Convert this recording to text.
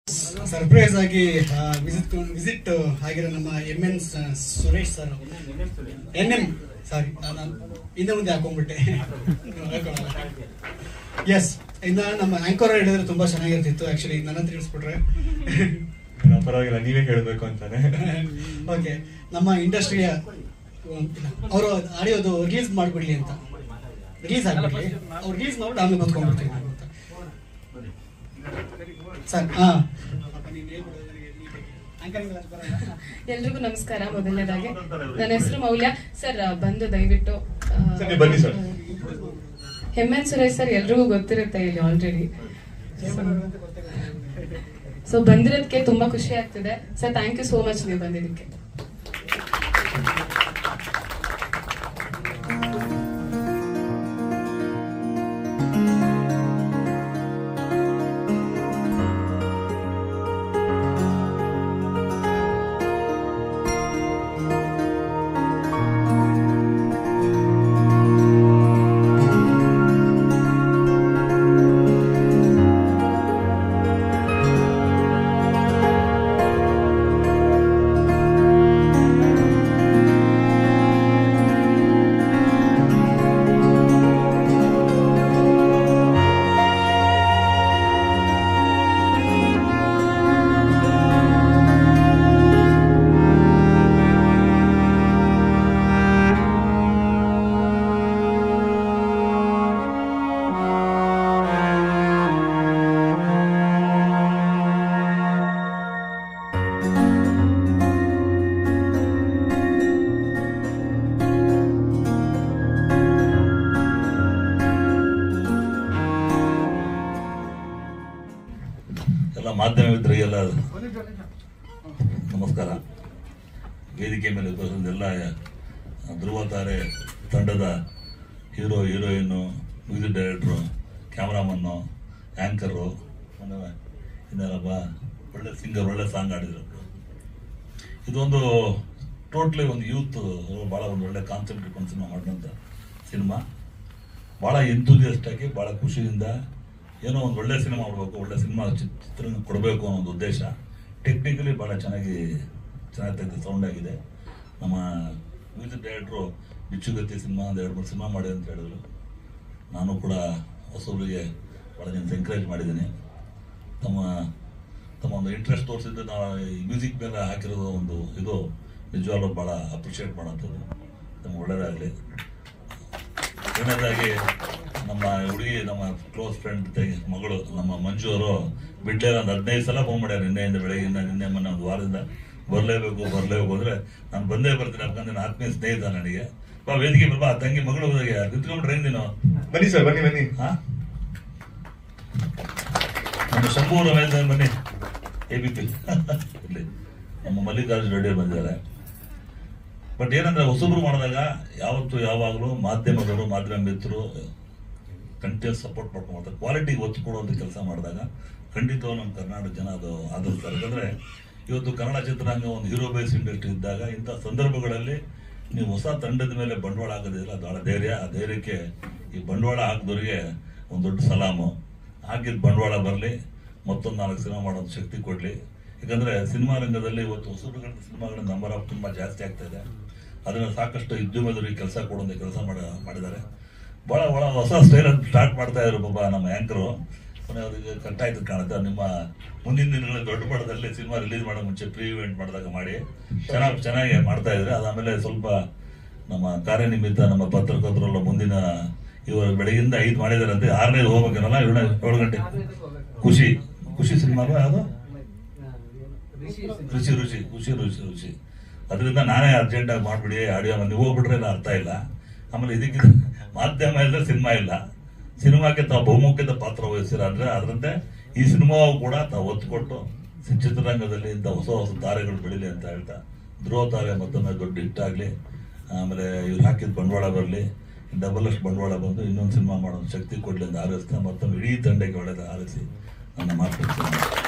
Surprise ಆಗಿ visit ಆಗಿರೋ ನಮ್ಮ MN ಸುರೇಶ್ ಸರ್ NM ಸಾರಿ ನಾನು ಹಿಂದೆ ಮುಂದೆ ಹಾಕೊಂಡ್ಬಿಟ್ಟೆ. ಎಸ್ ಇನ್ನು ನಮ್ಮ ಆಂಕರ್ ಹೇಳಿದ್ರೆ ತುಂಬಾ ಚೆನ್ನಾಗಿರ್ತಿತ್ತು. ಆಕ್ಚುಲಿ ನನ್ನ ತಿಳಿಸ್ಬಿಟ್ರೆ ಪರವಾಗಿಲ್ಲ, ನೀವೇ ಹೇಳಬೇಕು ಅಂತಾನೆ. ಓಕೆ, ನಮ್ಮ ಇಂಡಸ್ಟ್ರಿಯ ಅವರು ಆಡಿಯೋದು ರಿಲೀಸ್ ಮಾಡ್ಬಿಡ್ಲಿ ಅಂತ, ರಿಲೀಸ್ ಆಗ್ಬಿಡ್ಲಿ, ಅವ್ರು ರಿಲೀಸ್ ಮಾಡ್ಬಿಟ್ಟು ಆಮೇಲೆ ಕೂತ್ಕೊಂಡ್ಬಿಡ್ತೀನಿ ಅಂತ ಸರ್. ಎಲ್ರಿಗೂ ನಮಸ್ಕಾರ. ಮೊದಲನೇದಾಗಿ ನನ್ನ ಹೆಸರು ಮೌಲ್ಯ ಸರ್. ಬಂದು ದಯವಿಟ್ಟು ಬನ್ನಿ ಸರ್. MN ಸುರೇಶ್ ಸರ್ ಎಲ್ರಿಗೂ ಗೊತ್ತಿರುತ್ತೆ ಇಲ್ಲಿ ಆಲ್ರೆಡಿ. ಸೊ ಬಂದಿರೋದಕ್ಕೆ ತುಂಬಾ ಖುಷಿ ಆಗ್ತಿದೆ sir. Thank you so much ನೀವು ಬಂದಿದ್ದಕ್ಕೆ. ಎಲ್ಲ ಮಾಧ್ಯಮ ಮಿತ್ರರಿಗೆಲ್ಲ ನಮಸ್ಕಾರ. ವೇದಿಕೆ ಮೇಲೆ ಎಲ್ಲ ಧ್ರುವ ತಾರೆ ತಂಡದ hero, heroine, music director, cameraman, anchor, ಇನ್ನೆಲ್ಲಪ್ಪ ಒಳ್ಳೆ ಸಿಂಗರ್, ಒಳ್ಳೆ ಸಾಂಗ್ ಆಡಿದ್ರು. ಇದೊಂದು ಟೋಟ್ಲಿ ಒಂದು ಯೂತ್ ಭಾಳ ಒಂದು ಒಳ್ಳೆ ಕಾನ್ಸೆಪ್ಟ್ ಇಟ್ಕೊಂಡು ಸಿನಿಮಾ ಮಾಡಿದಂಥ ಸಿನಿಮಾ. ಭಾಳ ಎಂತೂಸಿಯಸ್ಟ್ ಆಗಿ ಭಾಳ ಖುಷಿಯಿಂದ ಏನೋ ಒಂದು ಒಳ್ಳೆ ಸಿನಿಮಾ ಮಾಡಬೇಕು, ಒಳ್ಳೆ ಸಿನಿಮಾ ಚಿತ್ರ ಕೊಡಬೇಕು ಅನ್ನೋ ಒಂದು ಉದ್ದೇಶ. ಟೆಕ್ನಿಕಲಿ ಭಾಳ ಚೆನ್ನಾಗಿ ತೆಗೆದು ಸೌಂಡ್ ಆಗಿದೆ. ನಮ್ಮ ಮ್ಯೂಸಿಕ್ ಡೈರೆಕ್ಟ್ರು ಬಿಚ್ಚುಗತ್ತಿ ಸಿನಿಮಾ ಒಂದು 2-3 ಸಿನಿಮಾ ಮಾಡಿ ಅಂತ ಹೇಳಿದ್ರು. ನಾನು ಕೂಡ ಹೊಸಬ್ರಿಗೆ ಭಾಳ ಜನ ಎಂಕರೇಜ್ ಮಾಡಿದ್ದೀನಿ. ತಮ್ಮ ಒಂದು ಇಂಟ್ರೆಸ್ಟ್ ತೋರಿಸಿದ್ದು ನಾವು ಈ ಮ್ಯೂಸಿಕ್ ಮೇಲೆ ಹಾಕಿರೋದು ಒಂದು ಇದು ನಿಜವಾಗ್ಲೂ ಭಾಳ ಅಪ್ರಿಷಿಯೇಟ್ ಮಾಡೋಂಥದ್ದು. ನಮ್ಗೆ ಒಳ್ಳೆಯದಾಗಲಿ. ಎರಡನೇದಾಗಿ ನಮ್ಮ ಹುಡುಗಿ, ನಮ್ಮ ಕ್ಲೋಸ್ ಫ್ರೆಂಡ್ ಮಗಳು ನಮ್ಮ ಮಂಜು ಅವರು ಬಿಡ್ಲೇ ಒಂದು 15 ಸಲ ಫೋನ್ ಮಾಡ್ಯಾರ ನಿನ್ನೆಯಿಂದ, ಬೆಳಗ್ಗೆಯಿಂದ, ನಿನ್ನೆ ಮೊನ್ನೆ ಒಂದು ವಾರದಿಂದ ಬರಲೇಬೇಕು ಅಂದರೆ ನಾನು ಬಂದೇ ಬರ್ತೀನಿ. ಯಾಕಂದ್ರೆ ನನ್ನ ಆತ್ಮೀಯ ಸ್ನೇಹಿತ ನನಗೆ. ಬಾ ವೇದಿಕೆ ಬಾ, ತಂಗಿ ಮಗಳು ನಿಂತ್ಕೊಂಡ್ರೆ ನೀನು ಬನ್ನಿ ಸರ್, ಬನ್ನಿ. ನಮ್ಮ ಶಂಭು ರಮೇಶ್ ಬನ್ನಿ, ABP ಇಲ್ಲಿ ನಮ್ಮ ಮಲ್ಲಿಕಾರ್ಜುನ್ ರೆಡ್ಡಿ ಬಂದಿದ್ದಾರೆ. ಬಟ್ ಏನಂದ್ರೆ ಹೊಸಬ್ರು ಮಾಡಿದಾಗ ಯಾವತ್ತು ಯಾವಾಗಲೂ ಮಾಧ್ಯಮದವರು, ಮಾಧ್ಯಮ ಮಿತ್ರರು ಕಂಟಿನ್ಯೂಸ್ ಸಪೋರ್ಟ್ ಮಾಡ್ಕೊಂಡು ಮಾಡ್ತಾರೆ. ಕ್ವಾಲಿಟಿಗೆ ಒತ್ತು ಕೊಡುವಂಥ ಕೆಲಸ ಮಾಡಿದಾಗ ಖಂಡಿತವಾಗಿ ನಮ್ಮ ಕರ್ನಾಟಕ ಜನ ಅದು ಆಧರಿಸ್ತಾರೆ. ಯಾಕಂದರೆ ಇವತ್ತು ಕನ್ನಡ ಚಿತ್ರರಂಗ ಒಂದು ಹೀರೋ ಬೇಸ್ ಇಂಡಸ್ಟ್ರಿ ಇದ್ದಾಗ ಇಂಥ ಸಂದರ್ಭಗಳಲ್ಲಿ ನೀವು ಹೊಸ ತಂಡದ ಮೇಲೆ ಬಂಡವಾಳ ಹಾಕೋದಿಲ್ಲ, ಅದು ಭಾಳ ಧೈರ್ಯ. ಆ ಧೈರ್ಯಕ್ಕೆ ಈ ಬಂಡವಾಳ ಹಾಕಿದವರಿಗೆ ಒಂದು ದೊಡ್ಡ ಸಲಾಮು. ಹಾಕಿದ ಬಂಡವಾಳ ಬರಲಿ, ಮತ್ತೊಂದು 4 ಸಿನಿಮಾ ಮಾಡೋದು ಶಕ್ತಿ ಕೊಡಲಿ. ಯಾಕಂದರೆ ಸಿನಿಮಾ ರಂಗದಲ್ಲಿ ಇವತ್ತು ಹೊಸಬ್ರ ಸಿನಿಮಾಗಳ ನಂಬರ್ ಆಫ್ ತುಂಬ ಜಾಸ್ತಿ ಆಗ್ತಾ ಇದೆ. ಅದನ್ನು ಸಾಕಷ್ಟು ಉದ್ಯಮದವರಿಗೆ ಕೆಲಸ ಕೊಡುವಂಥ ಕೆಲಸ ಮಾಡಿದ್ದಾರೆ. ಭಾಳ ಹೊಸ ಸ್ಟೈಲನ್ನು ಸ್ಟಾರ್ಟ್ ಮಾಡ್ತಾ ಇದ್ರು ಪಾಪ ನಮ್ಮ ಆ್ಯಂಕರು. ಅವ್ರಿಗೆ ಕಟ್ಟಾಯ್ತು ಕಾಣುತ್ತೆ. ನಿಮ್ಮ ಮುಂದಿನ ದಿನಗಳಲ್ಲಿ ದೊಡ್ಡ ಮಟ್ಟದಲ್ಲಿ ಸಿನಿಮಾ ರಿಲೀಸ್ ಮಾಡೋ ಮುಂಚೆ ಪ್ರೀ ಇವೆಂಟ್ ಮಾಡಿದಾಗ ಮಾಡಿ ಚೆನ್ನಾಗಿ ಮಾಡ್ತಾ ಇದ್ರೆ, ಅದಾದಮೇಲೆ ಸ್ವಲ್ಪ ನಮ್ಮ ಕಾರ್ಯನಿಮಿತ್ತ ನಮ್ಮ ಪತ್ರಕರ್ತರೆಲ್ಲ ಮುಂದಿನ ಇವರು ಬೆಳಗಿಂದ 5 ಮಾಡಿದಾರಂತೆ, 6ನೇದು ಹೋಗ್ಬೇಕೇನಲ್ಲ, 7 ಗಂಟೆ. ಖುಷಿ ಸಿನಿಮಾ ಯಾವುದು ರುಚಿ. ಅದರಿಂದ ನಾನೇ ಅರ್ಜೆಂಟಾಗಿ ಮಾಡಿಬಿಡಿ ಆಡಿಯೋ, ನೀವು ಹೋಗ್ಬಿಟ್ರೆ ಎಲ್ಲ ಅರ್ಥ ಇಲ್ಲ. ಆಮೇಲೆ ಇದಕ್ಕೆ ಮಾಧ್ಯಮ ಇಲ್ಲ, ಸಿನಿಮಾ ಇಲ್ಲ. ಸಿನಿಮಾಕ್ಕೆ ತಾವು ಬಹುಮುಖ್ಯದ ಪಾತ್ರ ವಹಿಸಿರ ಅಂದ್ರೆ ಅದರಂತೆ ಈ ಸಿನಿಮಾವು ಕೂಡ ತಾವು ಒತ್ತು ಕೊಟ್ಟು ಚಿತ್ರರಂಗದಲ್ಲಿ ಇಂಥ ಹೊಸ ತಾರೆಗಳು ಬೆಳೀಲಿ ಅಂತ ಹೇಳ್ತಾ, ಧ್ರುವ ತಾರೆ ಮತ್ತೊಮ್ಮೆ ದೊಡ್ಡ ಹಿಟ್ ಆಗಲಿ. ಆಮೇಲೆ ಇವ್ರು ಹಾಕಿದ ಬಂಡವಾಳ ಬರಲಿ, ಡಬಲ್ ಅಷ್ಟು ಬಂಡವಾಳ ಬಂದು ಇನ್ನೊಂದು ಸಿನಿಮಾ ಮಾಡೋ ಶಕ್ತಿ ಕೊಡಲಿ ಅಂತ ಹಾರೈಸ್ತಾ ಮತ್ತೊಮ್ಮೆ ಇಡೀ ತಂಡಕ್ಕೆ ಒಳ್ಳೆಯದು ಹಾರೈಸಿ ನನ್ನ ಮಾತು.